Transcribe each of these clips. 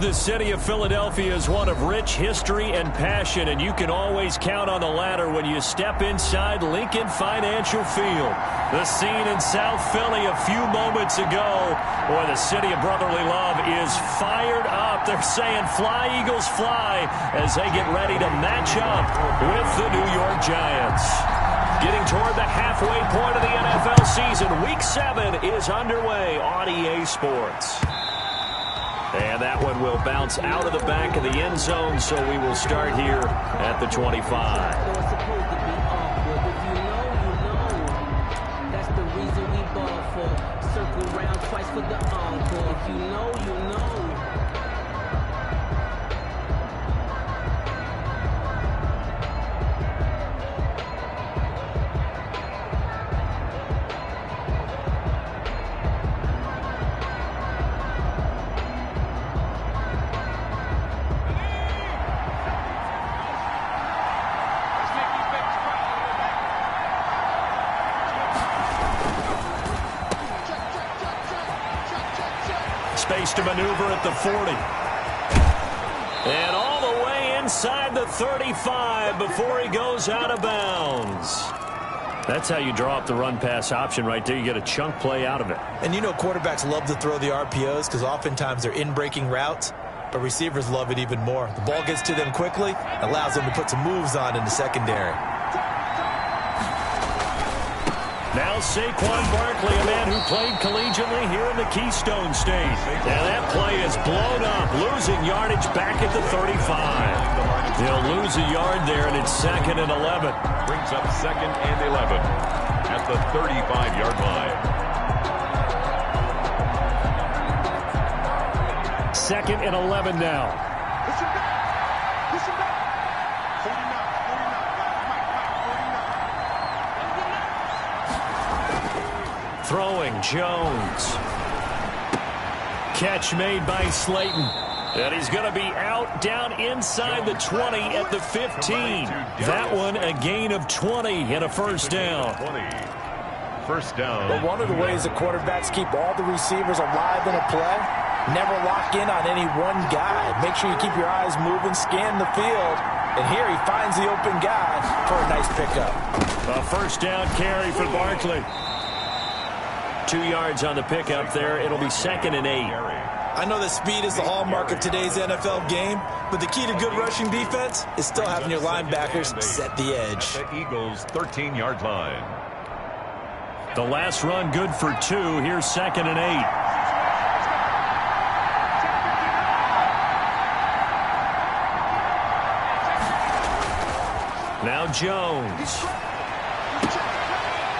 The city of Philadelphia is one of rich history and passion, and you can always count on the latter when you step inside Lincoln Financial Field. The scene in South Philly a few moments ago, boy, the city of brotherly love is fired up. They're saying, "Fly, Eagles, fly," as they get ready to match up with the New York Giants. Getting toward the halfway point of the NFL season, Week 7 is underway on EA Sports. And that one will bounce out of the back of the end zone, so we will start here at the 25. That's the reason we ball for. Circle round twice for the encore. If you know, you know. Space to maneuver at the 40. And all the way inside the 35 before he goes out of bounds. That's how you draw up the run-pass option right there. You get a chunk play out of it. And you know quarterbacks love to throw the RPOs because oftentimes they're in-breaking routes, but receivers love it even more. The ball gets to them quickly, allows them to put some moves on in the secondary. Now Saquon Barkley, a man who played collegiately here in the Keystone State. And that play is blown up, losing yardage back at the 35. He'll lose a yard there, and it's 2nd and 11. Brings up 2nd and 11 at the 35-yard line. 2nd and 11 now. Listen back. Listen back. 49. Throwing Jones. Catch made by Slayton. And he's going to be out down inside the 20 at the 15. That one a gain of 20 and a first down. First down. But one of the ways the quarterbacks keep all the receivers alive in a play, never lock in on any one guy. Make sure you keep your eyes moving, scan the field. And here he finds the open guy for a nice pickup. A first down carry for Barkley. 2 yards on the pickup there. It'll be 2nd and 8. I know that speed is the hallmark of today's NFL game, but the key to good rushing defense is still having your linebackers set the edge. The Eagles' 13-yard line. The last run good for 2. Here's 2nd and 8. Now Jones.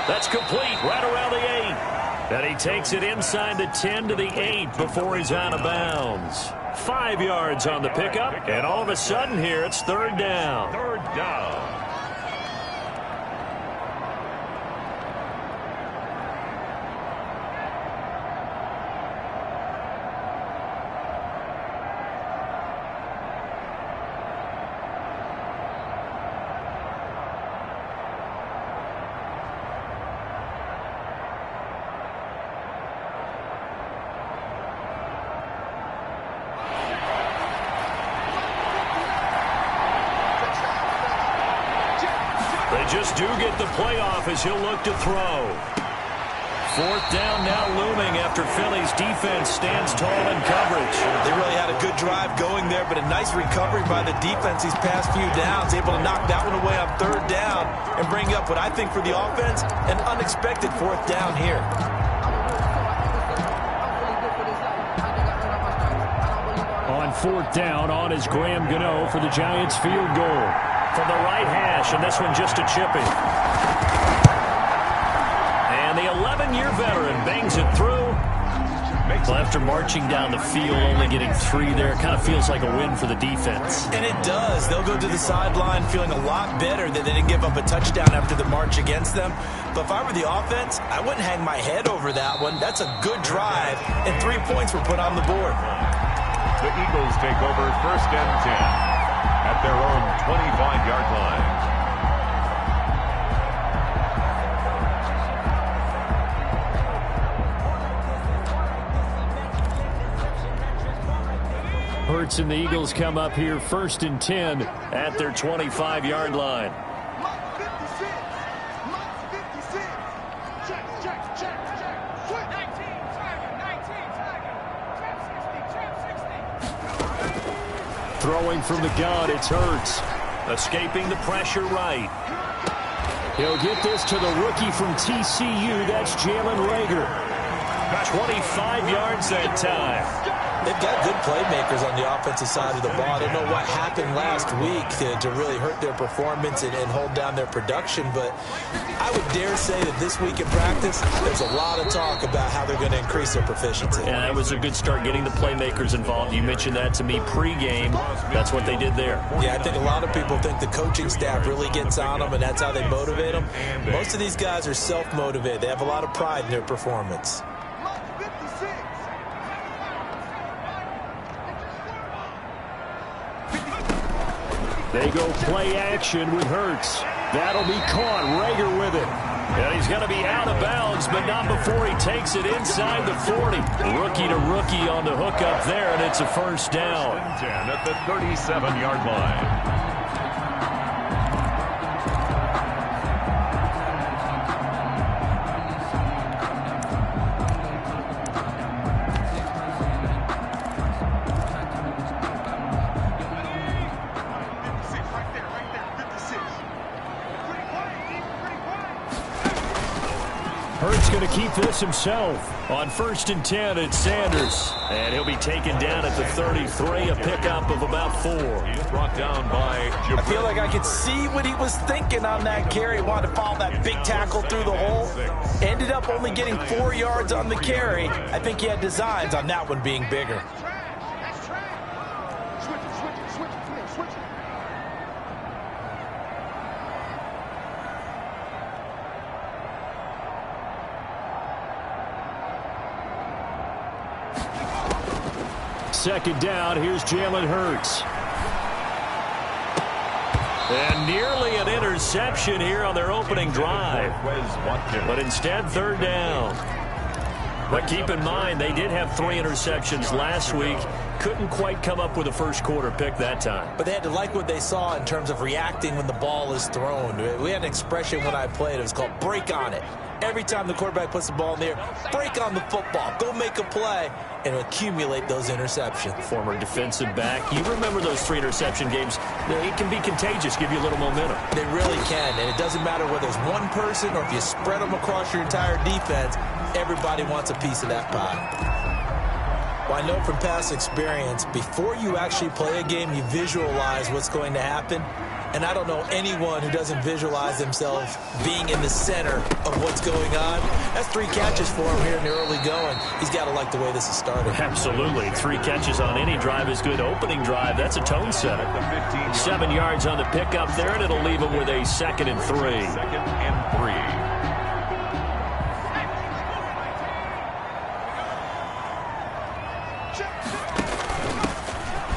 That's complete right around the 8. And he takes it inside the 10 to the 8 before he's out of bounds. 5 yards on the pickup, and all of a sudden here it's 3rd down. 3rd down. Just do get the playoff as he'll look to throw. 4th down now looming after Philly's defense stands tall in coverage. They really had a good drive going there, but a nice recovery by the defense these past few downs, able to knock that one away on 3rd down and bring up what I think for the offense, an unexpected 4th down here. On 4th down, on is Graham Gano for the Giants field goal. From the right hash, and this one just a chipping. And the 11-year veteran bangs it through. Well, after marching down the field, only getting 3 there, kind of feels like a win for the defense. And it does. They'll go to the sideline feeling a lot better that they didn't give up a touchdown after the march against them. But if I were the offense, I wouldn't hang my head over that one. That's a good drive, and 3 points were put on the board. The Eagles take over 1st and 10. At their own 25-yard line. Hurts and the Eagles come up here 1st and 10 at their 25-yard line. Throwing from the gun, it's Hurts. Escaping the pressure right. He'll get this to the rookie from TCU. That's Jalen Reagor. 25 yards that time. They've got good playmakers on the offensive side of the ball. I don't know what happened last week to really hurt their performance and hold down their production, but I would dare say that this week in practice, there's a lot of talk about how they're going to increase their proficiency. Yeah, that was a good start getting the playmakers involved. You mentioned that to me pregame. That's what they did there. Yeah, I think a lot of people think the coaching staff really gets on them, and that's how they motivate them. Most of these guys are self-motivated. They have a lot of pride in their performance. They go play action with Hurts. That'll be caught. Reagor with it. And he's going to be out of bounds, but not before he takes it inside the 40. Rookie to rookie on the hook up there, and it's a first down. 10 at the 37-yard line. Hurts going to keep this himself. On 1st and 10, it's Sanders. And he'll be taken down at the 33, a pickup of about 4. He's brought down by Jabril. I feel like I could see what he was thinking on that carry. He wanted to follow that big tackle through the hole. Ended up only getting 4 yards on the carry. I think he had designs on that one being bigger. Second down, here's Jalen Hurts. And nearly an interception here on their opening drive. But instead, 3rd down. But keep in mind, they did have 3 interceptions last week. Couldn't quite come up with a first quarter pick that time. But they had to like what they saw in terms of reacting when the ball is thrown. We had an expression when I played. It was called break on it. Every time the quarterback puts the ball in the air, break on the football. Go make a play and accumulate those interceptions. Former defensive back. You remember those 3 interception games. It can be contagious, give you a little momentum. They really can, and it doesn't matter whether it's one person or if you spread them across your entire defense, everybody wants a piece of that pie. Well, I know from past experience, before you actually play a game, you visualize what's going to happen. And I don't know anyone who doesn't visualize themselves being in the center of what's going on. That's 3 catches for him here in the early going. He's got to like the way this is started. Absolutely. 3 catches on any drive is good. Opening drive, that's a tone setter. 7 yards on the pickup there, and it'll leave him with a 2nd and 3. 2nd and 3.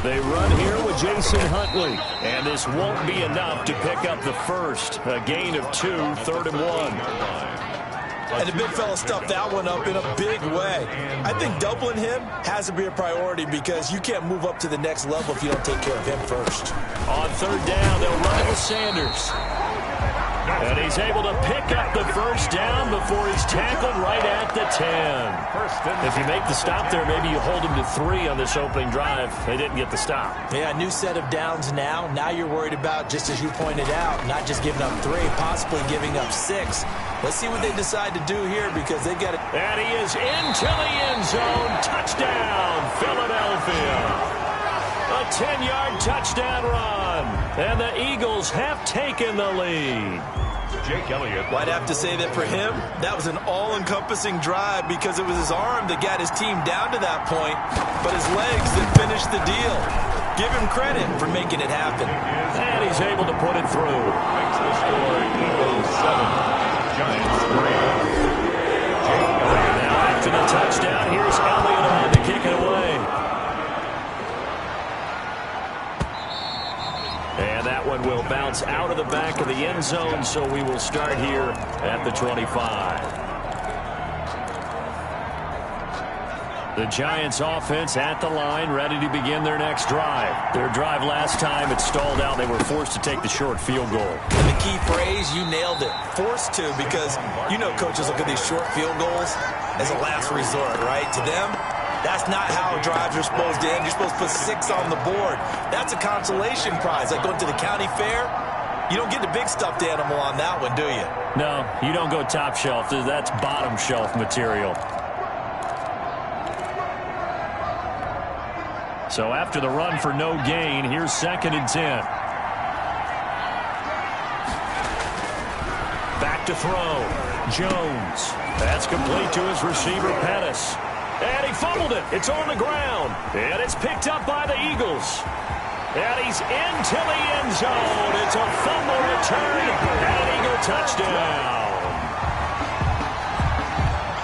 They run here with Jason Huntley. And this won't be enough to pick up the first. A gain of 2, 3rd and 1. And the big fella stuffed that one up in a big way. I think doubling him has to be a priority because you can't move up to the next level if you don't take care of him first. On 3rd down, they'll run it with Sanders. And he's able to pick up the first down before he's tackled right at the 10. If you make the stop there, maybe you hold him to 3 on this opening drive. They didn't get the stop. Yeah, a new set of downs now. Now you're worried about, just as you pointed out, not just giving up 3, possibly giving up 6. Let's see what they decide to do here because they've got it. And he is into the end zone. Touchdown, Philadelphia. A 10-yard touchdown run. And the Eagles have taken the lead. Jake Elliott. Well, I'd have to say that for him, that was an all-encompassing drive because it was his arm that got his team down to that point, but his legs that finished the deal. Give him credit for making it happen. And he's able to put it through. Makes the score Eagles 7, Giants 3. Jake Elliott. Now after the touchdown, here's Elliott on to kick it away. And that one will bounce out of the back of the end zone, so we will start here at the 25. The Giants offense at the line, ready to begin their next drive. Their drive last time, it stalled out. They were forced to take the short field goal. And the key phrase, you nailed it. Forced to, because you know coaches look at these short field goals as a last resort, right? To them, that's not how drives are supposed to end. You're supposed to put 6 on the board. That's a consolation prize. Like going to the county fair, you don't get the big stuffed animal on that one, do you? No, you don't go top shelf. That's bottom shelf material. So after the run for no gain, here's 2nd and 10. Back to throw. Jones. That's complete to his receiver, Pettis. And he fumbled it. It's on the ground. And it's picked up by the Eagles. And he's into the end zone. It's a fumble return and an Eagle touchdown.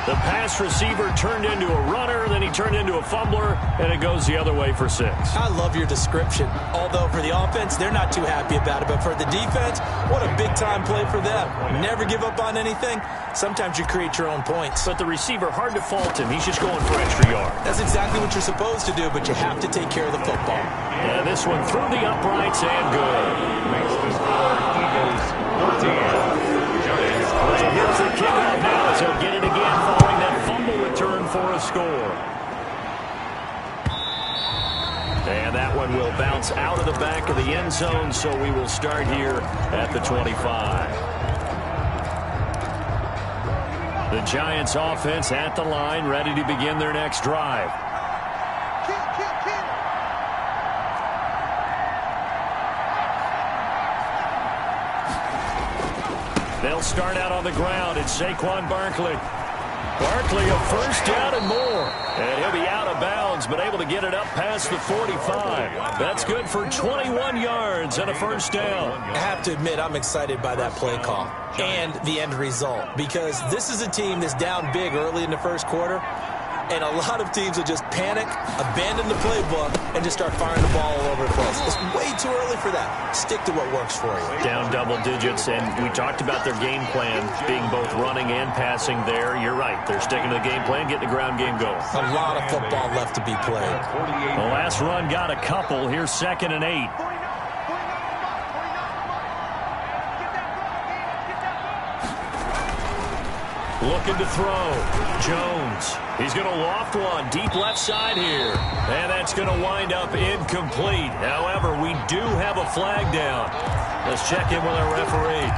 The pass receiver turned into a runner, then he turned into a fumbler, and it goes the other way for 6. I love your description. Although for the offense, they're not too happy about it. But for the defense, what a big-time play for them. Never give up on anything. Sometimes you create your own points. But the receiver, hard to fault him. He's just going for extra yard. That's exactly what you're supposed to do, but you have to take care of the football. And this one through the uprights and good. Makes the score Eagles 14. And here's the kickoff now, so get it again following that fumble return for a score. And that one will bounce out of the back of the end zone, so we will start here at the 25. The Giants offense at the line, ready to begin their next drive. They'll start out on the ground. It's Saquon Barkley. Barkley a first down and more. And he'll be out of bounds, but able to get it up past the 45. That's good for 21 yards and a first down. I have to admit, I'm excited by that play call and the end result, because this is a team that's down big early in the first quarter, and a lot of teams will just panic, abandon the playbook, and just start firing the ball all over the place. It's way too early for that. Stick to what works for you. Down double digits, and we talked about their game plan being both running and passing there. You're right. They're sticking to the game plan, getting the ground game going. A lot of football left to be played. The last run got a couple. Here's 2nd and 8. Looking to throw. Jones. He's going to loft one deep left side here. And that's going to wind up incomplete. However, we do have a flag down. Let's check in with our referee.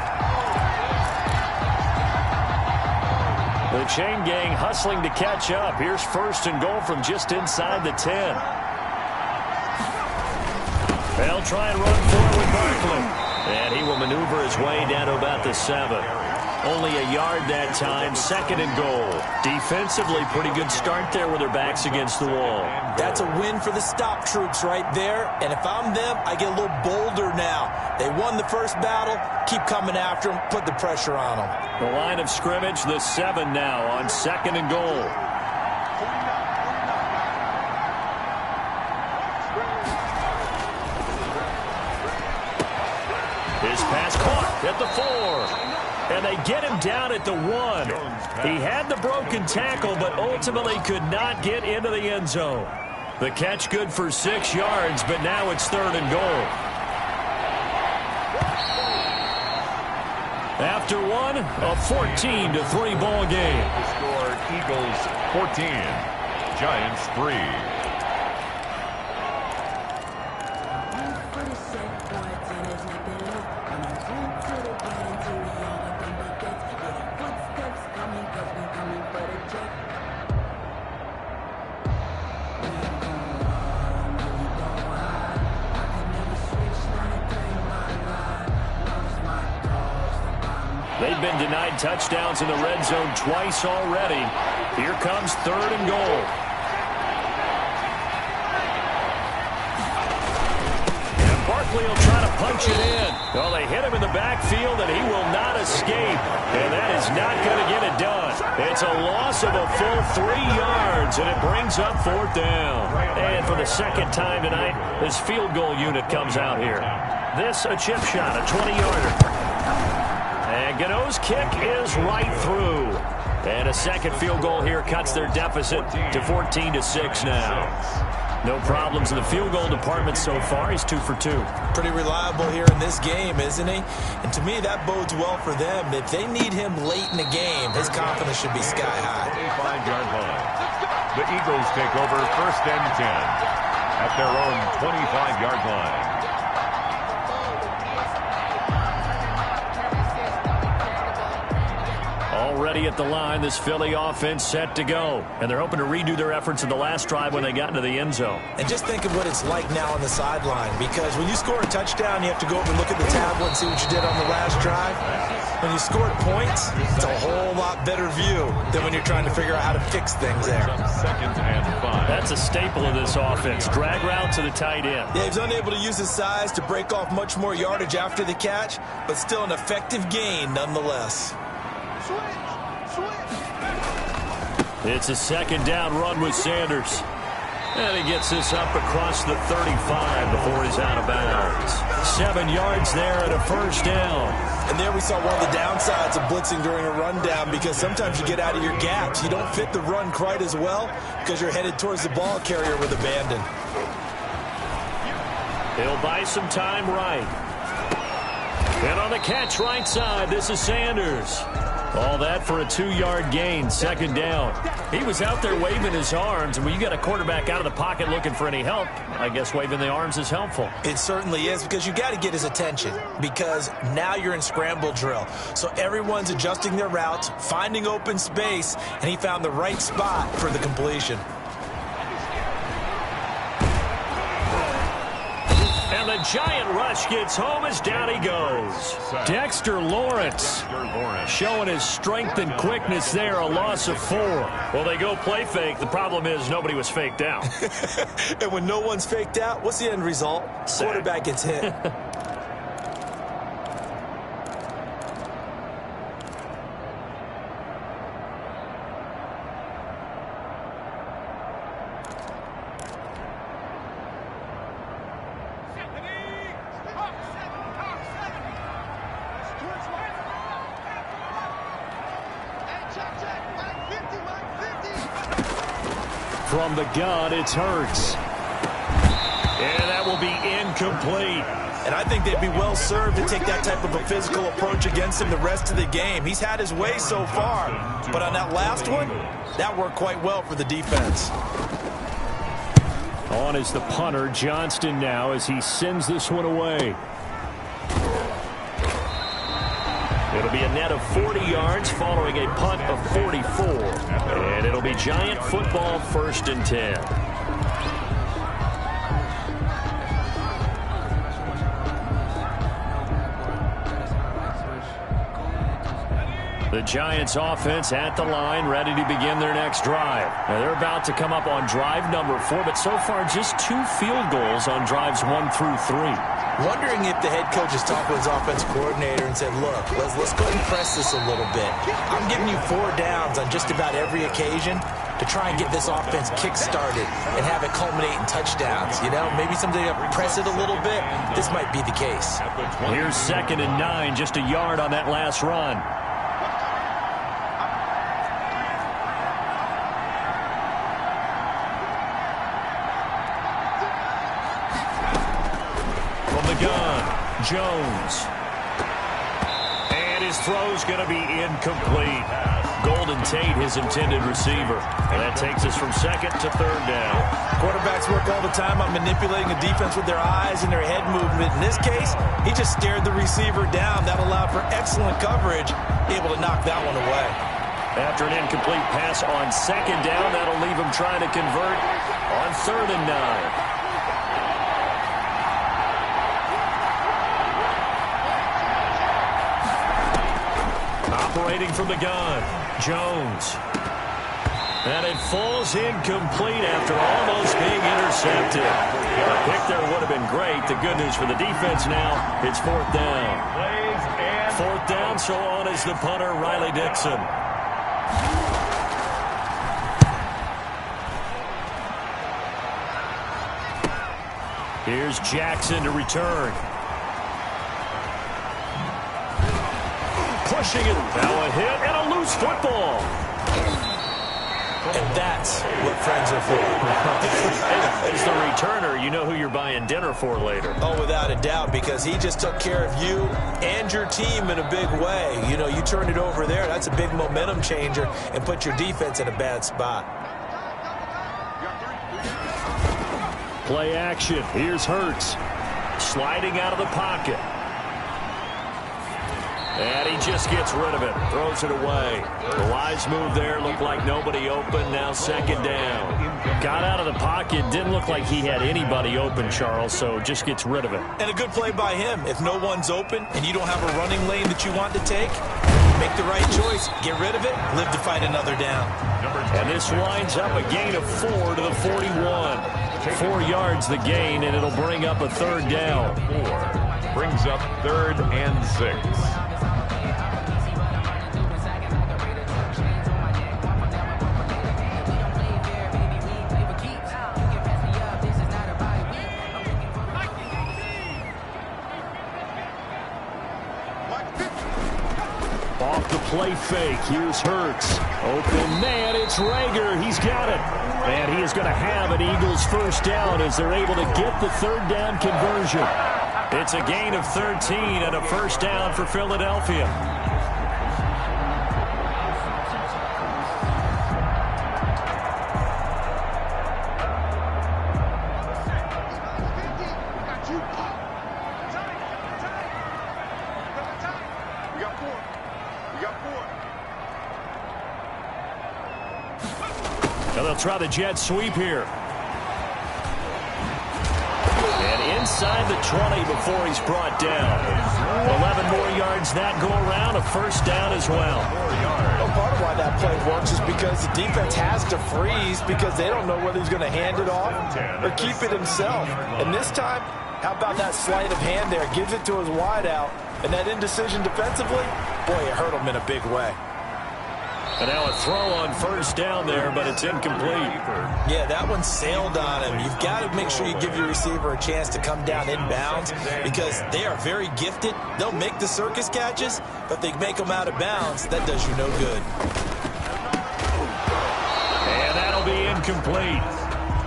The chain gang hustling to catch up. Here's 1st and goal from just inside the 10. They'll try and run forward with Barkley. And he will maneuver his way down to about the 7. Only a yard that time, 2nd and goal. Defensively, pretty good start there with their backs against the wall. That's a win for the stop troops right there. And if I'm them, I get a little bolder now. They won the first battle. Keep coming after them. Put the pressure on them. The line of scrimmage, the 7 now on 2nd and goal. His pass caught at the 4. And they get him down at the 1. He had the broken tackle, but ultimately could not get into the end zone. The catch good for 6 yards, but now it's 3rd and goal. After one, a 14-3 ball game. The score Eagles 14, Giants 3. They've been denied touchdowns in the red zone twice already. Here comes 3rd and goal. And Barkley will try to punch it in. Well, they hit him in the backfield, and he will not escape. And that is not going to get it done. It's a loss of a full 3 yards, and it brings up 4th down. And for the 2nd time tonight, this field goal unit comes out here. This a chip shot, a 20-yarder. And Gano's kick is right through. And a second field goal here cuts their deficit to 14-6 now. No problems in the field goal department so far. He's 2 for 2. Pretty reliable here in this game, isn't he? And to me, that bodes well for them. If they need him late in the game, his confidence should be sky high. 25-yard line. The Eagles take over 1st and 10 at their own 25-yard line. Already at the line, this Philly offense set to go. And they're hoping to redo their efforts in the last drive when they got into the end zone. And just think of what it's like now on the sideline, because when you score a touchdown, you have to go over and look at the tablet and see what you did on the last drive. When you scored points, it's a whole lot better view than when you're trying to figure out how to fix things there. 2nd and 5. That's a staple of this offense. Drag route to the tight end. Yeah, he's unable to use his size to break off much more yardage after the catch, but still an effective gain nonetheless. It's a 2nd down run with Sanders. And he gets this up across the 35 before he's out of bounds. 7 yards there and a 1st down. And there we saw one of the downsides of blitzing during a rundown, because sometimes you get out of your gaps. You don't fit the run quite as well because you're headed towards the ball carrier with abandon. He'll buy some time right. And on the catch right side, this is Sanders. All that for a 2-yard gain, 2nd down. He was out there waving his arms, and when you got a quarterback out of the pocket looking for any help, I guess waving the arms is helpful. It certainly is, because you got to get his attention, because now you're in scramble drill. So everyone's adjusting their routes, finding open space, and he found the right spot for the completion. And the giant rush gets home as down he goes. Dexter Lawrence showing his strength and quickness there, a loss of 4. Well, they go play fake. The problem is nobody was faked out. And when no one's faked out, what's the end result? Sack. Quarterback gets hit. From the gun, it's Hurts. And that will be incomplete. And I think they'd be well served to take that type of a physical approach against him the rest of the game. He's had his way so far. But on that last one, that worked quite well for the defense. On is the punter, Johnston, now as he sends this one away. It'll be a net of 40 yards following a punt of 44. And it'll be Giant football, 1st and 10. The Giants offense at the line, ready to begin their next drive. Now they're about to come up on drive number 4, but so far just 2 field goals on drives 1 through 3. Wondering if the head coach has talked with his offensive coordinator and said, look, let's go ahead and press this a little bit. I'm giving you 4 downs on just about every occasion to try and get this offense kick-started and have it culminate in touchdowns. You know, maybe someday to press it a little bit. This might be the case. Here's 2nd and 9, just a yard on that last run. Jones. And his throw's going to be incomplete. Golden Tate, his intended receiver. And that takes us from 2nd to 3rd down. Quarterbacks work all the time on manipulating the defense with their eyes and their head movement. In this case, he just stared the receiver down. That allowed for excellent coverage, able to knock that one away. After an incomplete pass on 2nd down, that'll leave him trying to convert on 3rd and 9. Operating from the gun, Jones. And it falls incomplete after almost being intercepted. A pick there would have been great. The good news for the defense now, it's 4th down. 4th down, so on is the punter, Riley Dixon. Here's Jackson to return. Pushing it. Now a hit and a loose football. And that's what friends are for. As the returner, you know who you're buying dinner for later. Oh, without a doubt, because he just took care of you and your team in a big way. You know, you turned it over there. That's a big momentum changer and put your defense in a bad spot. Play action. Here's Hurts. Sliding out of the pocket. And he just gets rid of it. Throws it away. The wise move there. Looked like nobody open. Now second down. Got out of the pocket. Didn't look like he had anybody open, Charles, so just gets rid of it. And a good play by him. If no one's open and you don't have a running lane that you want to take, make the right choice. Get rid of it. Live to fight another down. And this winds up a gain of 4 to the 41. 4 yards the gain, and it'll bring up a third down. 4 brings up 3rd and 6. Off the play fake. Here's Hurts. Open man. It's Rager. He's got it. And he is going to have an Eagles first down as they're able to get the third down conversion. It's a gain of 13 and a first down for Philadelphia. Now they'll try the jet sweep here. And inside the 20 before he's brought down. 11 more yards that go around, a first down as well. Well, part of why that play works is because the defense has to freeze because they don't know whether he's going to hand it off or keep it himself. And this time, how about that sleight of hand there? Gives it to his wideout. And that indecision defensively, boy, it hurt him in a big way. And now a throw on first down there, but it's incomplete. Yeah, that one sailed on him. You've got to make sure you give your receiver a chance to come down inbounds because they are very gifted. They'll make the circus catches, but they make them out of bounds. That does you no good. And that'll be incomplete.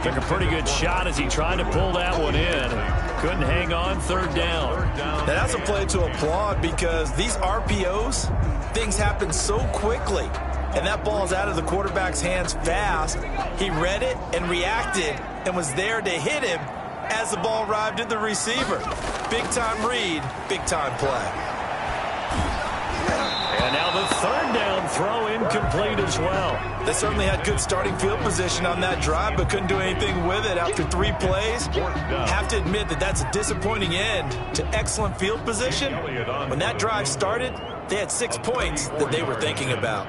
Took a pretty good shot as he tried to pull that one in. Couldn't hang on, third down. Now that's a play to applaud because these RPOs, things happen so quickly. And that ball's out of the quarterback's hands fast. He read it and reacted and was there to hit him as the ball arrived at the receiver. Big-time read, big-time play. And now the third down throw incomplete as well. They certainly had good starting field position on that drive, but couldn't do anything with it after 3 plays. Have to admit that that's a disappointing end to excellent field position. When that drive started, they had 6 points that they were thinking about.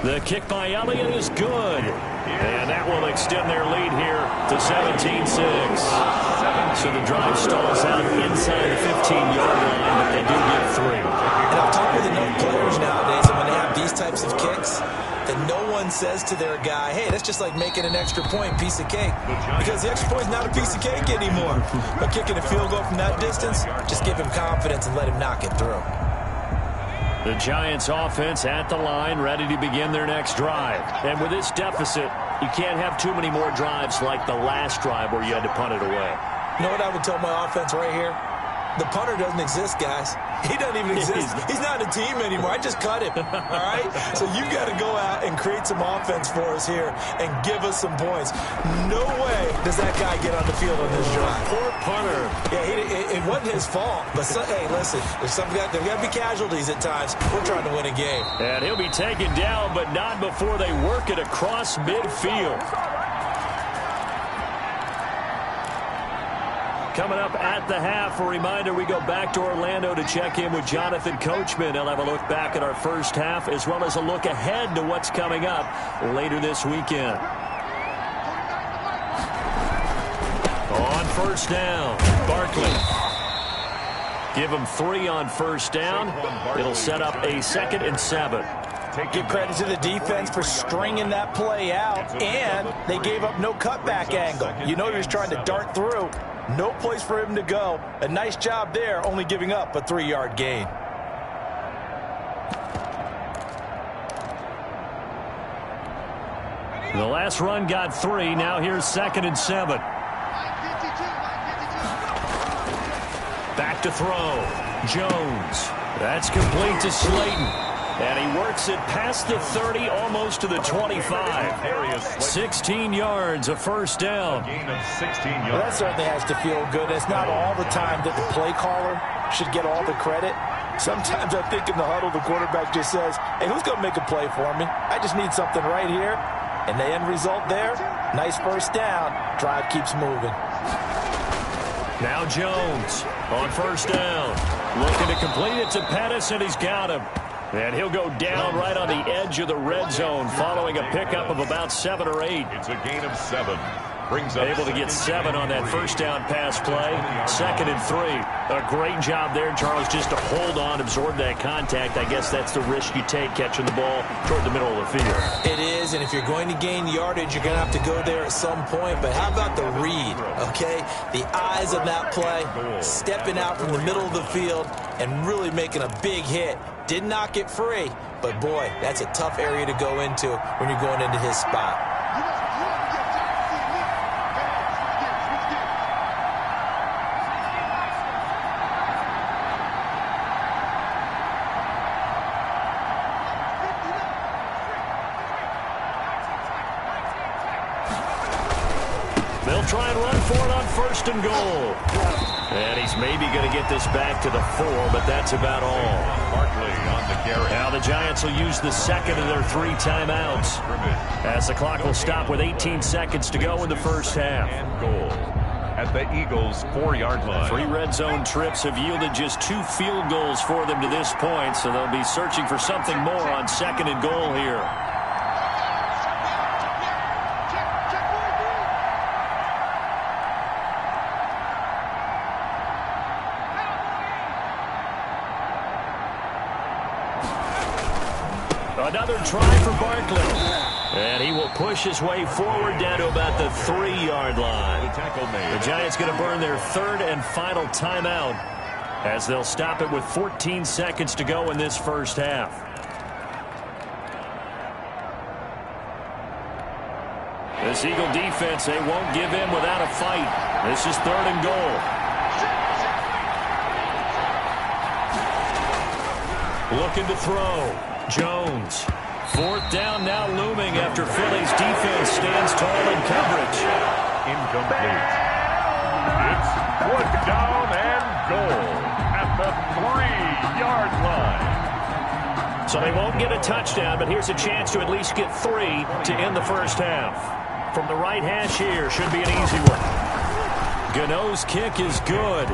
The kick by Elliott is good. And that will extend their lead here to 17-6. So the drive stalls out inside the 15-yard line, but they do get 3. And I've talked with enough players nowadays, and when they have these types of kicks, that no one says to their guy, hey, that's just like making an extra point, piece of cake. Because the extra point is not a piece of cake anymore. But kicking a field goal from that distance, just give him confidence and let him knock it through. The Giants offense at the line, ready to begin their next drive. And with this deficit, you can't have too many more drives like the last drive where you had to punt it away. You know what I would tell my offense right here? The punter doesn't exist, guys. He doesn't even exist. He's not a team anymore. I just cut him, all right? So you got to go out and create some offense for us here and give us some points. No way does that guy get on the field on this drive. Poor punter. Yeah, it wasn't his fault. But, hey, listen, there's got to be casualties at times. We're trying to win a game. And he'll be taken down, but not before they work it across midfield. Coming up at the half, a reminder, we go back to Orlando to check in with Jonathan Coachman. He'll have a look back at our first half as well as a look ahead to what's coming up later this weekend. On first down, Barkley. Give him 3 on first down. It'll set up a 2nd and 7. Give credit to the defense for stringing that play out, and they gave up no cutback angle. You know he was trying to dart through. No place for him to go. A nice job there, only giving up a 3-yard gain. The last run got 3. Now here's 2nd and 7. Back to throw. Jones. That's complete to Slayton. And he works it past the 30, almost to the 25. 16 yards, a first down. Well, that certainly has to feel good. It's not all the time that the play caller should get all the credit. Sometimes I think in the huddle, the quarterback just says, hey, who's going to make a play for me? I just need something right here. And the end result there, nice first down. Drive keeps moving. Now Jones on first down. Looking to complete it to Pettis, and he's got him. And he'll go down right on the edge of the red zone following a pickup of about 7 or 8. It's a gain of 7. Brings up able to get 7 on that first down pass play. 2nd and 3. A great job there, Charles, just to hold on, absorb that contact. I guess that's the risk you take catching the ball toward the middle of the field. It is, and if you're going to gain yardage, you're going to have to go there at some point. But how about the read, okay? The eyes of that play, stepping out from the middle of the field and really making a big hit. Did not get free, but boy, that's a tough area to go into when you're going into his spot. They'll try and run for it on 1st and goal. And he's maybe going to get this back to the 4, but that's about all. Barkley on the carry. Now the Giants will use the 2nd of their 3 timeouts, as the clock will stop with 18 seconds to go in the first half. And goal at the Eagles' 4-yard line. 3 red zone trips have yielded just 2 field goals for them to this point, so they'll be searching for something more on 2nd and goal here. Another try for Barkley. And he will push his way forward down to about the 3-yard line. The Giants going to burn their 3rd and final timeout, as they'll stop it with 14 seconds to go in this first half. This Eagle defense, they won't give in without a fight. This is 3rd and goal. Looking to throw. Jones. 4th down now looming after Philly's defense stands tall in coverage. Incomplete. It's 4th down and goal at the 3-yard line. So they won't get a touchdown, but here's a chance to at least get 3 to end the first half. From the right hash here, should be an easy one. Gano's kick is good.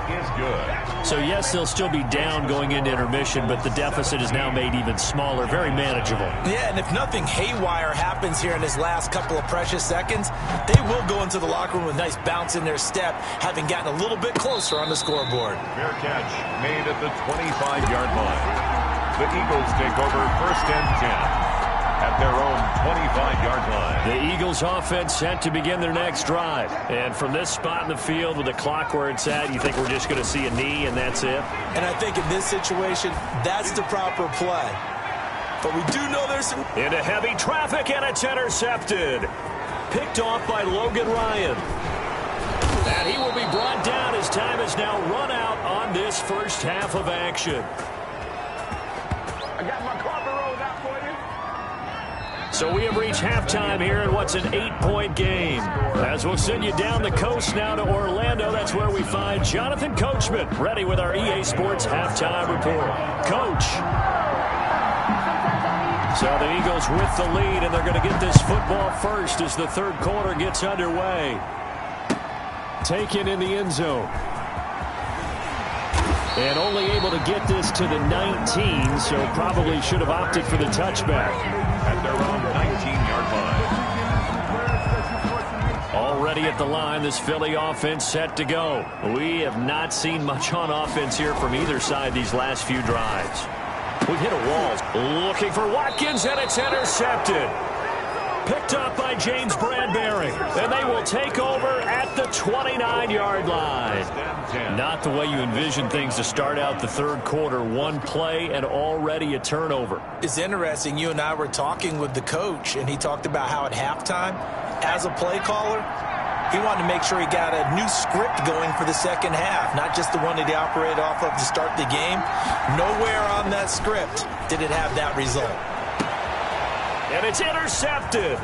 So, yes, they'll still be down going into intermission, but the deficit is now made even smaller, very manageable. Yeah, and if nothing haywire happens here in his last couple of precious seconds, they will go into the locker room with a nice bounce in their step, having gotten a little bit closer on the scoreboard. Fair catch made at the 25-yard line. The Eagles take over 1st and 10. At their own 25-yard line. The Eagles offense set to begin their next drive. And from this spot in the field with the clock where it's at, you think we're just going to see a knee and that's it? And I think in this situation, that's the proper play. But we do know there's some... Into heavy traffic, and it's intercepted. Picked off by Logan Ryan. And he will be brought down as time is now run out on this first half of action. I got my carpet rolled out for you. So we have reached halftime here in what's an 8-point game. As we'll send you down the coast now to Orlando, that's where we find Jonathan Coachman ready with our EA Sports halftime report. Coach. So the Eagles with the lead, and they're going to get this football first as the 3rd quarter gets underway. Taken in the end zone. And only able to get this to the 19, so probably should have opted for the touchback. At their own 19-yard line. Already at the line, this Philly offense set to go. We have not seen much on offense here from either side these last few drives. We've hit a wall. Looking for Watkins, and it's intercepted. Picked up by James Bradbury. And they will take over at the 29 9-yard line. Not the way you envision things to start out the third quarter. One play and already a turnover. It's interesting. You and I were talking with the coach, and he talked about how at halftime, as a play caller, he wanted to make sure he got a new script going for the second half, not just the one that he operated off of to start the game. Nowhere on that script did it have that result. And it's intercepted.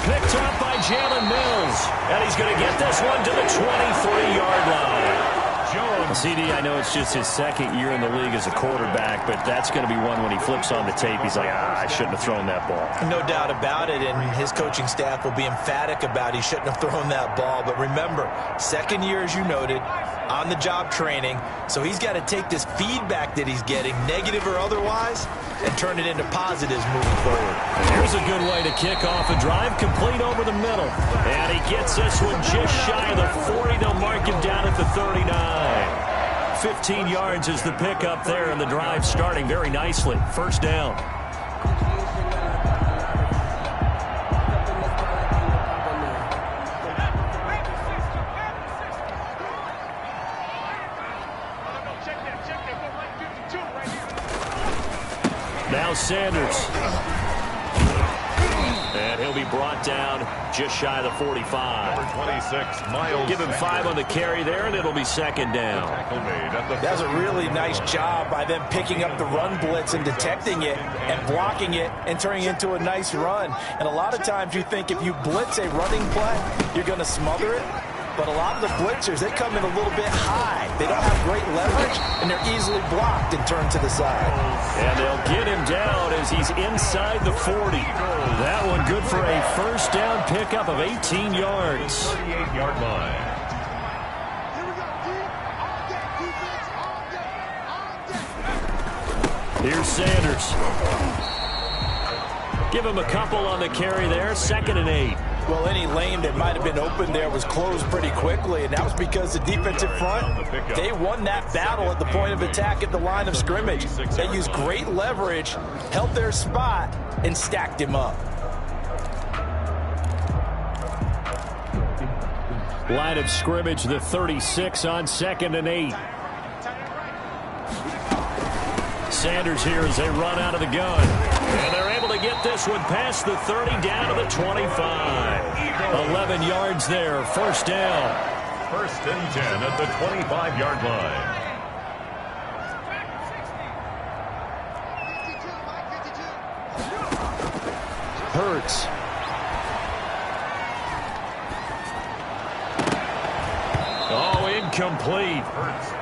Picked up by Jalen Mills. And he's going to get this one to the 23-yard line. Well, CD, I know it's just his second year in the league as a quarterback, but that's going to be one when he flips on the tape. He's like, I shouldn't have thrown that ball. No doubt about it, and his coaching staff will be emphatic about he shouldn't have thrown that ball. But remember, second year, as you noted, on-the-job training, so he's got to take this feedback that he's getting, negative or otherwise, and turn it into positives moving forward. Here's a good way to kick off a drive, complete over the middle. And he gets this one just shy of the 40. They'll mark him down at the 39. 15 yards is the pickup there, and the drive starting very nicely. First down. Now Sanders. And he'll be brought down just shy of the 45. Number 26, Miles. Give him 5 on the carry there, and it'll be second down. That was a really nice job by them picking up the run blitz and detecting it and blocking it and turning it into a nice run. And a lot of times you think if you blitz a running play, you're going to smother it. But a lot of the blitzers, they come in a little bit high. They don't have great leverage, and they're easily blocked and turned to the side. And they'll get him down as he's inside the 40. That one good for a first down pickup of 18 yards. 38-yard line. Here's Sanders. Give him a couple on the carry there. 2nd and 8. Well, any lane that might have been open there was closed pretty quickly, and that was because the defensive front, they won that battle at the point of attack at the line of scrimmage. They used great leverage, held their spot, and stacked him up. Line of scrimmage, the 36 on 2nd and 8. Sanders here as they run out of the gun. And they're able to get this one past the 30 down to the 25. 11 yards there, first down. 1st and 10 at the 25-yard line. Hurts. Oh, incomplete.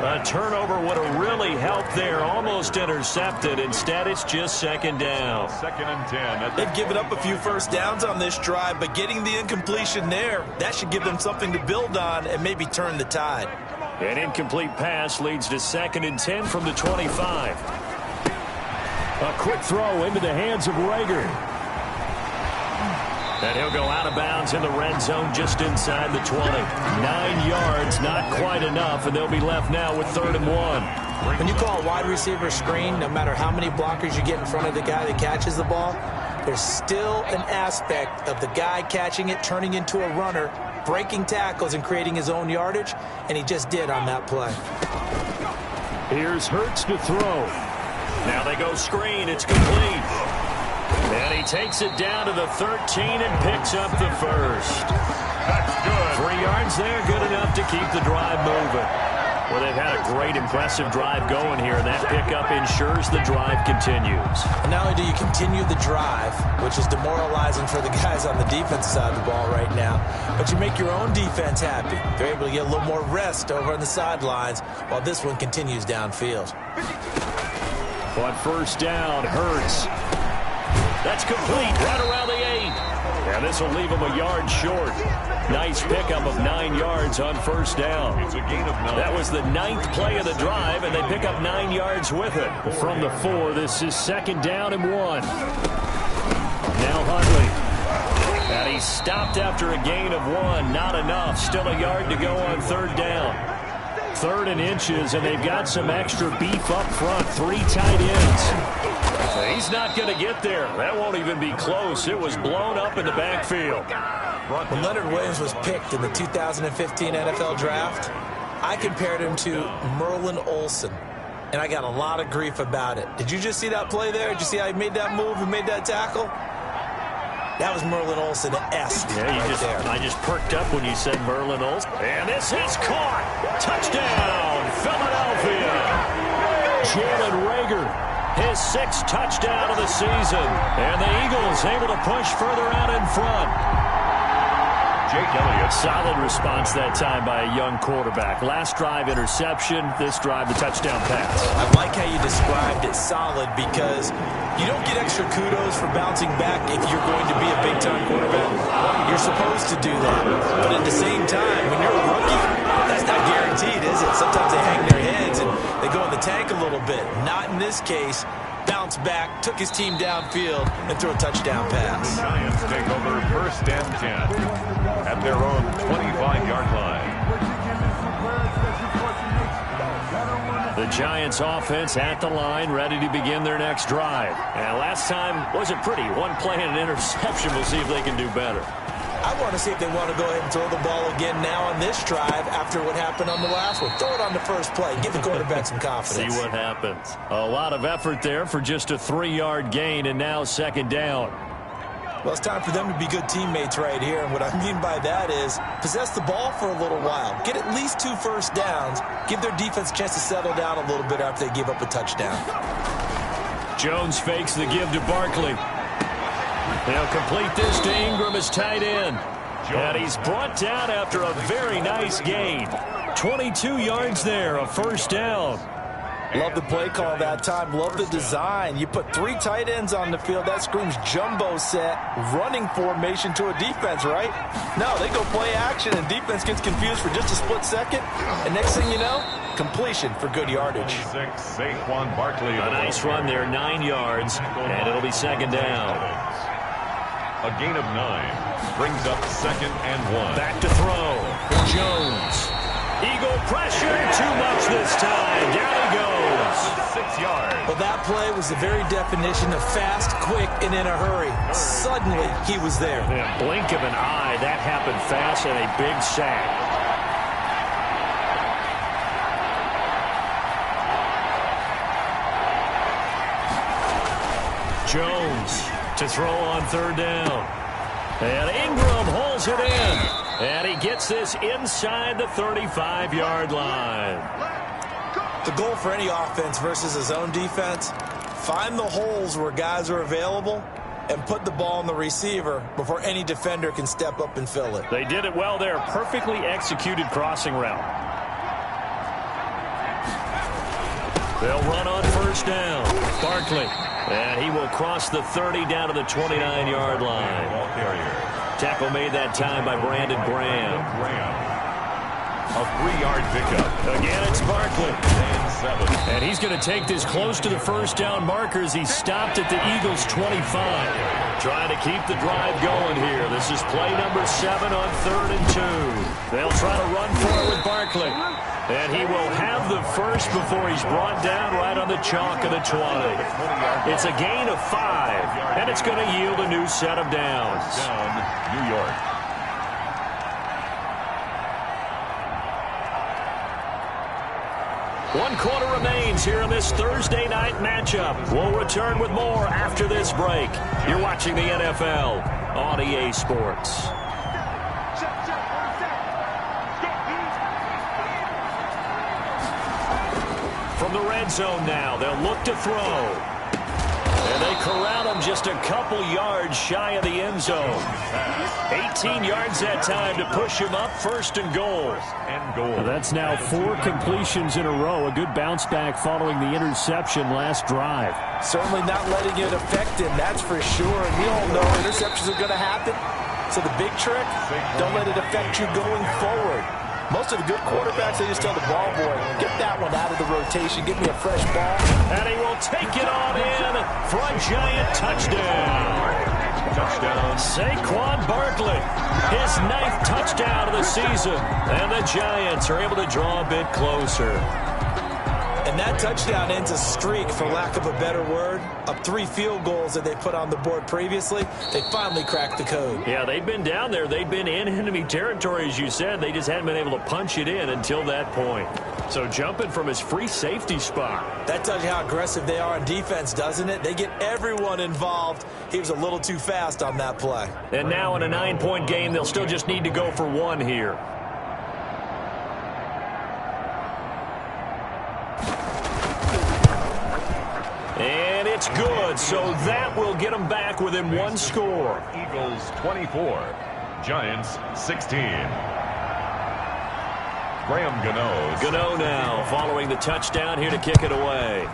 A turnover would have really helped there. Almost intercepted. Instead, it's just 2nd down. 2nd and 10. They've given up a few first downs on this drive, but getting the incompletion there, that should give them something to build on and maybe turn the tide. An incomplete pass leads to 2nd and 10 from the 25. A quick throw into the hands of Rager. And he'll go out of bounds in the red zone just inside the 20. 9 yards, not quite enough, and they'll be left now with 3rd and 1. When you call a wide receiver screen, no matter how many blockers you get in front of the guy that catches the ball, there's still an aspect of the guy catching it, turning into a runner, breaking tackles and creating his own yardage, and he just did on that play. Here's Hurts to throw. Now they go screen. It's complete. And he takes it down to the 13 and picks up the first. That's good. 3 yards there, good enough to keep the drive moving. Well, they've had a great, impressive drive going here, and that pickup ensures the drive continues. And not only do you continue the drive, which is demoralizing for the guys on the defensive side of the ball right now, but you make your own defense happy. They're able to get a little more rest over on the sidelines while this one continues downfield. But first down, Hurts. That's complete, right around the 8. And this will leave him a yard short. Nice pickup of 9 yards on first down. It's a gain of 9. That was the 9th play of the drive, and they pick up 9 yards with it. From the 4, this is 2nd down and 1. Now Huntley. And he's stopped after a gain of 1. Not enough. Still a yard to go on 3rd down. 3rd and inches, and they've got some extra beef up front. 3 tight ends. He's not going to get there. That won't even be close. It was blown up in the backfield. When Leonard Williams was picked in the 2015 NFL Draft, I compared him to Merlin Olsen, and I got a lot of grief about it. Did you just see that play there? Did you see how he made that move and made that tackle? That was Merlin Olsen-esque there. I just perked up when you said Merlin Olsen. And this is caught. Touchdown, Philadelphia. Jalen Reagor, his 6th touchdown of the season. And the Eagles able to push further out in front. Jake Elliott. Solid response that time by a young quarterback. Last drive interception, this drive the touchdown pass. I like how you described it solid because you don't get extra kudos for bouncing back if you're going to be a big-time quarterback. You're supposed to do that. But at the same time, when you're a rookie, that's not guaranteed, is it? Sometimes they hang their heads and they go in the tank a little bit. Not in this case. Bounced back, took his team downfield, and threw a touchdown pass. The Giants take over 1st and 10 at their own 25-yard line. The Giants offense at the line, ready to begin their next drive. And last time wasn't pretty. One play and an interception. We'll see if they can do better. I want to see if they want to go ahead and throw the ball again now on this drive after what happened on the last one. Throw it on the first play. Give the quarterback some confidence. See what happens. A lot of effort there for just a 3-yard gain, and now 2nd down. Well, it's time for them to be good teammates right here. And what I mean by that is possess the ball for a little while. Get at least 2 first downs. Give their defense a chance to settle down a little bit after they give up a touchdown. Jones fakes the give to Barkley. They'll complete this to Ingram as tight end. And he's brought down after a very nice gain. 22 yards there, a 1st down. Love the play call that time. Love the design. You put 3 tight ends on the field. That screams jumbo set, running formation to a defense, right? No, they go play action, and defense gets confused for just a split second. And next thing you know, completion for good yardage. Saquon Barkley. A nice run there, 9 yards, and it'll be 2nd down. A gain of 9 brings up 2nd and 1. Back to throw. Jones. Eagle pressure, too much this time. Down he goes. 6 yards. Well, that play was the very definition of fast, quick, and in a hurry. Suddenly, he was there. In a blink of an eye, that happened fast and a big sack. Jones to throw on 3rd down. And Ingram holds it in. And he gets this inside the 35-yard line. The goal for any offense versus his own defense, find the holes where guys are available and put the ball on the receiver before any defender can step up and fill it. They did it well there. Perfectly executed crossing route. They'll run on 1st down. Barkley. And he will cross the 30 down to the 29-yard line. Ball carrier. Tackle made that time by Brandon Graham. A 3-yard pickup. Again, it's Barkley. And 7. And he's going to take this close to the 1st down markers. He stopped at the Eagles' 25. Trying to keep the drive going here. This is play number 7 on 3rd and 2. They'll try to run for it with Barkley. And he will have the first before he's brought down right on the chalk of the 20. It's a gain of 5, and it's going to yield a new set of downs. Down, New York. One quarter remains here in this Thursday night matchup. We'll return with more after this break. You're watching the NFL on EA Sports. From the red zone now, they'll look to throw. And they corral him just a couple yards shy of the end zone. 18 yards that time to push him up 1st and goal. Well, that's now 4 completions in a row. A good bounce back following the interception last drive. Certainly not letting it affect him, that's for sure. And we all know interceptions are going to happen. So the big trick, don't let it affect you going forward. Most of the good quarterbacks, they just tell the ball boy, get that one out of the rotation, give me a fresh ball. And he will take it on in for a giant touchdown. touchdown. Saquon Barkley, his 9th touchdown of the season. And the Giants are able to draw a bit closer. And that touchdown ends a streak, for lack of a better word, of 3 field goals that they put on the board previously. They finally cracked the code. Yeah, they've been down there. They've been in enemy territory, as you said. They just hadn't been able to punch it in until that point. So jumping from his free safety spot. That tells you how aggressive they are on defense, doesn't it? They get everyone involved. He was a little too fast on that play. And now in a 9-point game, they'll still just need to go for 1 here. And it's good, so that will get them back within 1 score. Eagles 24, Giants 16. Graham Gano. Gano now following the touchdown here to kick it away.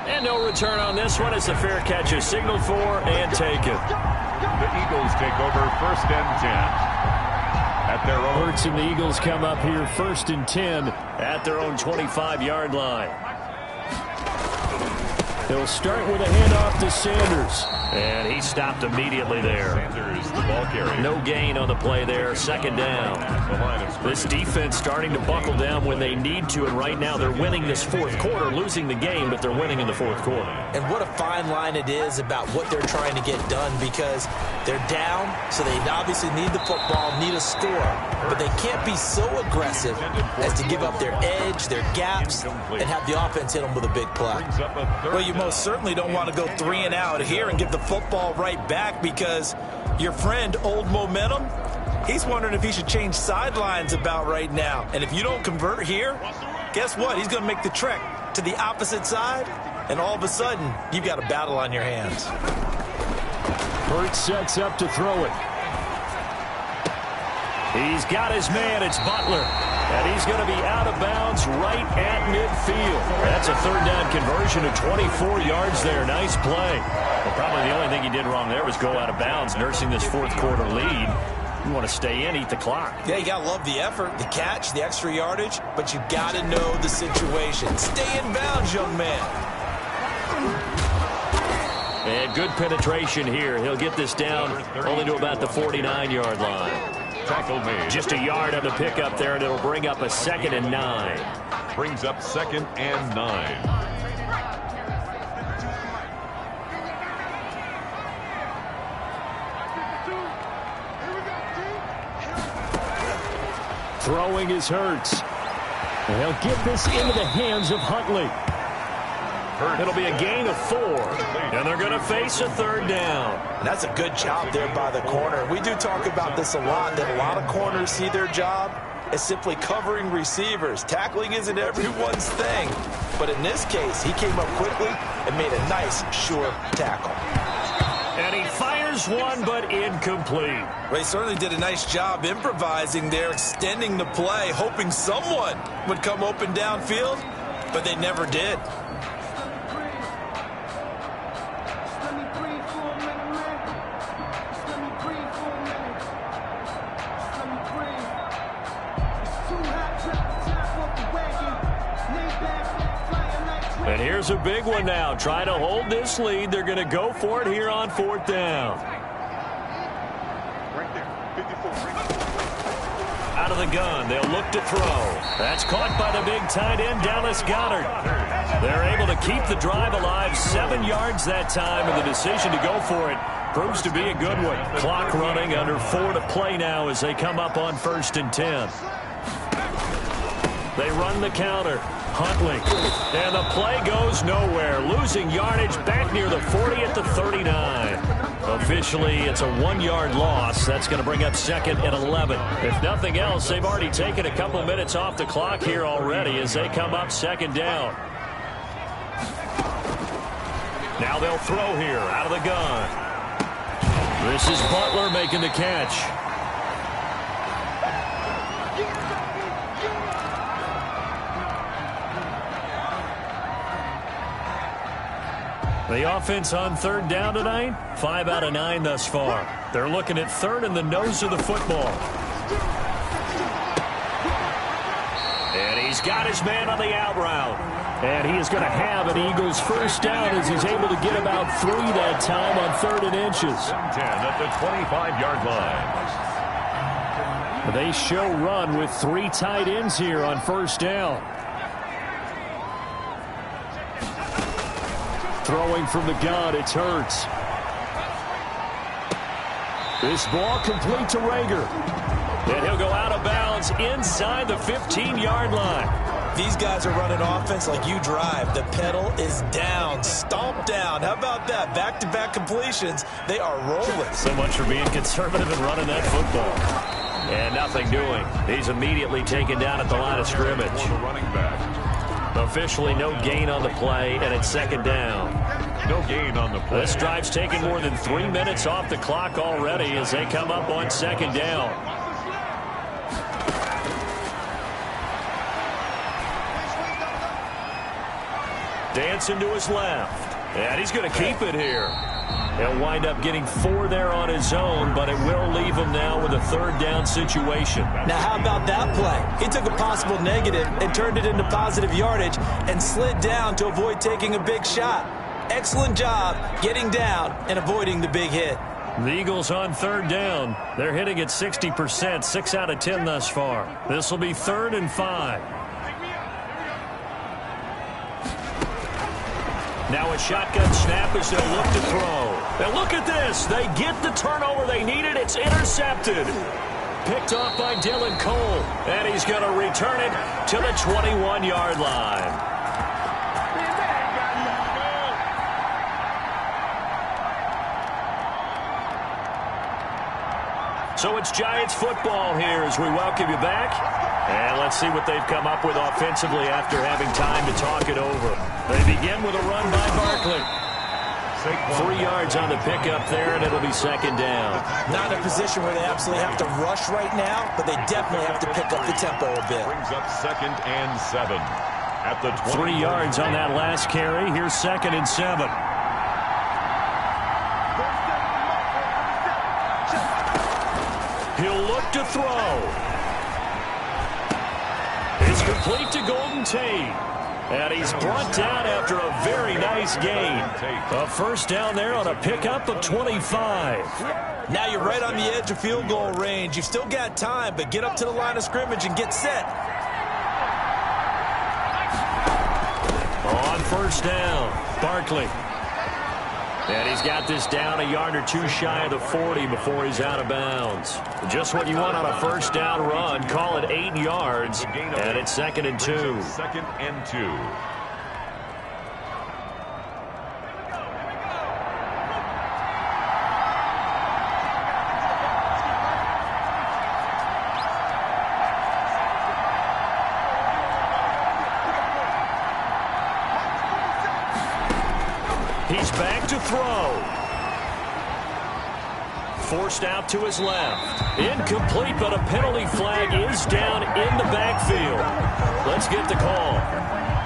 And no return on this one. It's a fair catch is signaled for and taken. The Eagles take over 1st and 10. At their own. Hurts and the Eagles come up here 1st and 10 at their own 25-yard line. They'll start with a handoff to Sanders. And he stopped immediately there. Sanders, the ball carrier. No gain on the play there. 2nd down. This defense starting to buckle down when they need to, and right now they're winning this 4th quarter, losing the game, but they're winning in the 4th quarter. And what a fine line it is about what they're trying to get done, because they're down, so they obviously need the football, need a score, but they can't be so aggressive as to give up their edge, their gaps, and have the offense hit them with a big play. Well, you most certainly don't want to go 3 and out here and give the football right back, because your friend, Old Momentum, he's wondering if he should change sidelines about right now. And if you don't convert here, guess what? He's going to make the trek to the opposite side, and all of a sudden, you've got a battle on your hands. Hurts sets up to throw it. He's got his man. It's Butler. And he's going to be out of bounds right at midfield. That's a 3rd down conversion of 24 yards there. Nice play. Well, probably the only thing he did wrong there was go out of bounds, nursing this 4th quarter lead. You want to stay in, eat the clock. Yeah, you got to love the effort, the catch, the extra yardage, but you got to know the situation. Stay in bounds, young man. And good penetration here. He'll get this down only to about the 49-yard line. Tackle made. Just a yard on the pickup there, and it'll bring up a 2nd and 9. Brings up 2nd and 9. Throwing is Hurts. And he'll get this into the hands of Huntley. It'll be a gain of 4, and they're going to face a 3rd down. And that's a good job there by the corner. We do talk about this a lot, that a lot of corners see their job as simply covering receivers. Tackling isn't everyone's thing. But in this case, he came up quickly and made a nice, sure tackle. And he fires one, but incomplete. Well, he certainly did a nice job improvising there, extending the play, hoping someone would come open downfield, but they never did. And here's a big one now. Trying to hold this lead. They're going to go for it here on 4th down. Out of the gun. They'll look to throw. That's caught by the big tight end, Dallas Goedert. They're able to keep the drive alive. 7 yards that time, and the decision to go for it proves to be a good one. Clock running, under 4 to play now as they come up on 1st and 10. They run the counter. Huntley. And the play goes nowhere. Losing yardage back near the 40 at the 39. Officially, it's a 1-yard loss. That's going to bring up 2nd and 11. If nothing else, they've already taken a couple minutes off the clock here already as they come up 2nd down. Now they'll throw here out of the gun. This is Butler making the catch. The offense on 3rd down tonight, 5 out of 9 thus far. They're looking at 3rd in the nose of the football. And he's got his man on the out route. And he is going to have an Eagles 1st down as he's able to get about 3 that time on 3rd and inches. 10 at the 25-yard line. They show run with 3 tight ends here on first down. Throwing from the gun, it's Hurts. This ball complete to Rager. And he'll go out of bounds inside the 15-yard line. These guys are running offense like you drive. The pedal is down, stomped down. How about that? Back-to-back completions. They are rolling. So much for being conservative and running that football. And nothing doing. He's immediately taken down at the line of scrimmage. Running back. Officially no gain on the play, and it's second down. No gain on the play. This drive's taken more than 3 minutes off the clock already as they come up on second down. Dancing to his left. And he's going to keep it here. He'll wind up getting 4 there on his own, but it will leave him now with a third down situation. Now, how about that play? He took a possible negative and turned it into positive yardage and slid down to avoid taking a big shot. Excellent job getting down and avoiding the big hit. The Eagles on third down. They're hitting at 60%, 6 out of 10 thus far. This will be 3rd and 5. Now a shotgun snap as they'll look to throw. And look at this. They get the turnover they needed. It's intercepted. Picked off by Dylan Cole. And he's going to return it to the 21-yard line. So it's Giants football here as we welcome you back. And let's see what they've come up with offensively after having time to talk it over. They begin with a run by Barkley. 3 yards on the pickup there, and it'll be second down. Not in a position where they absolutely have to rush right now, but they definitely have to pick up the tempo a bit. Brings up 2nd and 7 at the 20. 3 yards on that last carry. Here's 2nd and 7. He'll look to throw. It's complete to Golden Tate. And he's brought down after a very nice gain. A first down there on a pickup of 25. Now you're right on the edge of field goal range. You've still got time, but get up to the line of scrimmage and get set. On first down, Barkley. And he's got this down a yard or two shy of the 40 before he's out of bounds. Just what you want on a first down run. Call it 8 yards. And it's 2nd and 2. 2nd and 2. He's back to throw. Forced out to his left. Incomplete, but a penalty flag is down in the backfield. Let's get the call.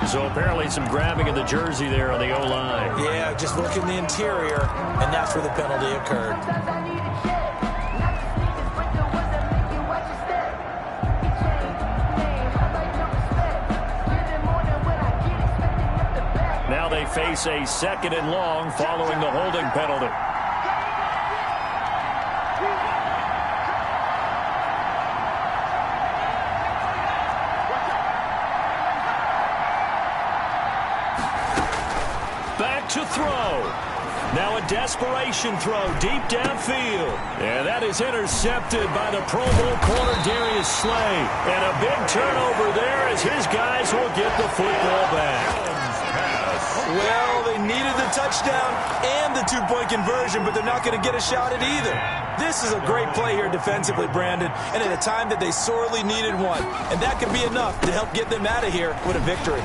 So apparently some grabbing of the jersey there on the O-line. Yeah, just look in the interior, and that's where the penalty occurred. Now they face a 2nd and long following the holding penalty. Back to throw. Now a desperation throw deep downfield. And that is intercepted by the Pro Bowl corner Darius Slay. And a big turnover there as his guys will get the football back. Well, they needed the touchdown and the 2-point conversion, but they're not going to get a shot at either. This is a great play here defensively, Brandon, and at a time that they sorely needed one. And that could be enough to help get them out of here with a victory.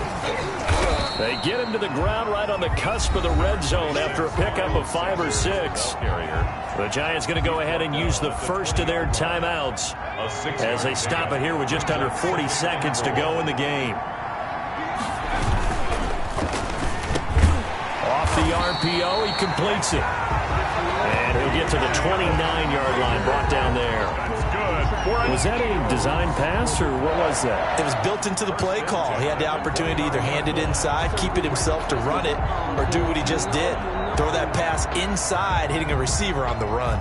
They get him to the ground right on the cusp of the red zone after a pickup of 5 or 6. The Giants going to go ahead and use the first of their timeouts as they stop it here with just under 40 seconds to go in the game. Off the RPO, he completes it. And he'll get to the 29-yard line, brought down there. Was that a design pass, or what was that? It was built into the play call. He had the opportunity to either hand it inside, keep it himself to run it, or do what he just did. Throw that pass inside, hitting a receiver on the run.